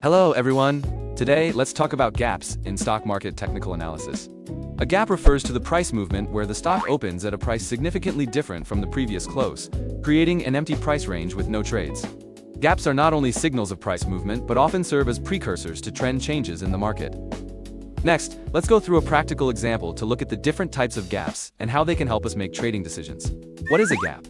Hello everyone! Today, let's talk about gaps in stock market technical analysis. A gap refers to the price movement where the stock opens at a price significantly different from the previous close, creating an empty price range with no trades. Gaps are not only signals of price movement but often serve as precursors to trend changes in the market. Next, let's go through a practical example to look at the different types of gaps and how they can help us make trading decisions. What is a gap?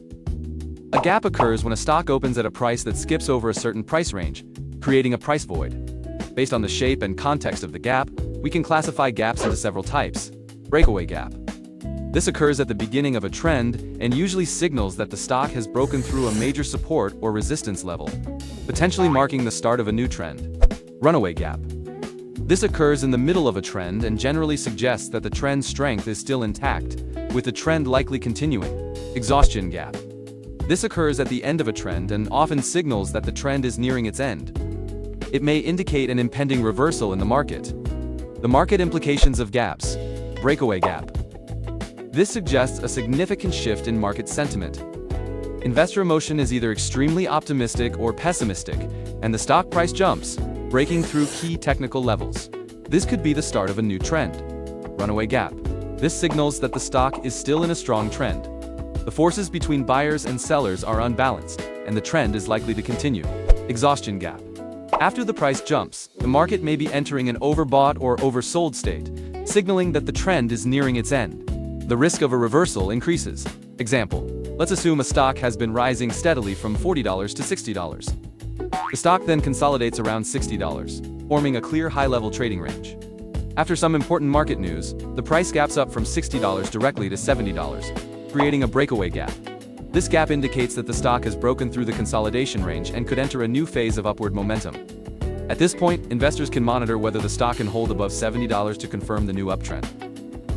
A gap occurs when a stock opens at a price that skips over a certain price range, creating a price void. Based on the shape and context of the gap, we can classify gaps into several types. Breakaway gap. This occurs at the beginning of a trend and usually signals that the stock has broken through a major support or resistance level, potentially marking the start of a new trend. Runaway gap. This occurs in the middle of a trend and generally suggests that the trend's strength is still intact, with the trend likely continuing. Exhaustion gap. This occurs at the end of a trend and often signals that the trend is nearing its end. It may indicate an impending reversal in the market. The market implications of gaps. Breakaway gap. This suggests a significant shift in market sentiment. Investor emotion is either extremely optimistic or pessimistic, and the stock price jumps, breaking through key technical levels. This could be the start of a new trend. Runaway gap. This signals that the stock is still in a strong trend. The forces between buyers and sellers are unbalanced, and the trend is likely to continue. Exhaustion gap. After the price jumps, the market may be entering an overbought or oversold state, signaling that the trend is nearing its end. The risk of a reversal increases. Example, let's assume a stock has been rising steadily from $40 to $60. The stock then consolidates around $60, forming a clear high-level trading range. After some important market news, the price gaps up from $60 directly to $70, creating a breakaway gap. This gap indicates that the stock has broken through the consolidation range and could enter a new phase of upward momentum. At this point, investors can monitor whether the stock can hold above $70 to confirm the new uptrend.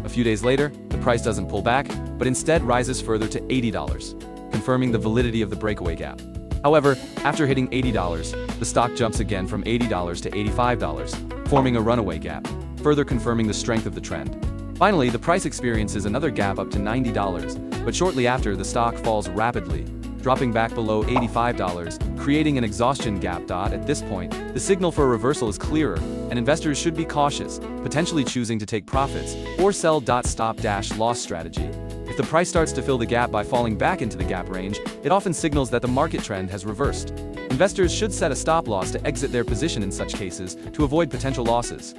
A few days later, the price doesn't pull back, but instead rises further to $80, confirming the validity of the breakaway gap. However, after hitting $80, the stock jumps again from $80 to $85, forming a runaway gap, further confirming the strength of the trend. Finally, the price experiences another gap up to $90, but shortly after, the stock falls rapidly, dropping back below $85, creating an exhaustion gap. At this point, the signal for a reversal is clearer, and investors should be cautious, potentially choosing to take profits or sell. Stop-loss strategy. If the price starts to fill the gap by falling back into the gap range, it often signals that the market trend has reversed. Investors should set a stop loss to exit their position in such cases to avoid potential losses.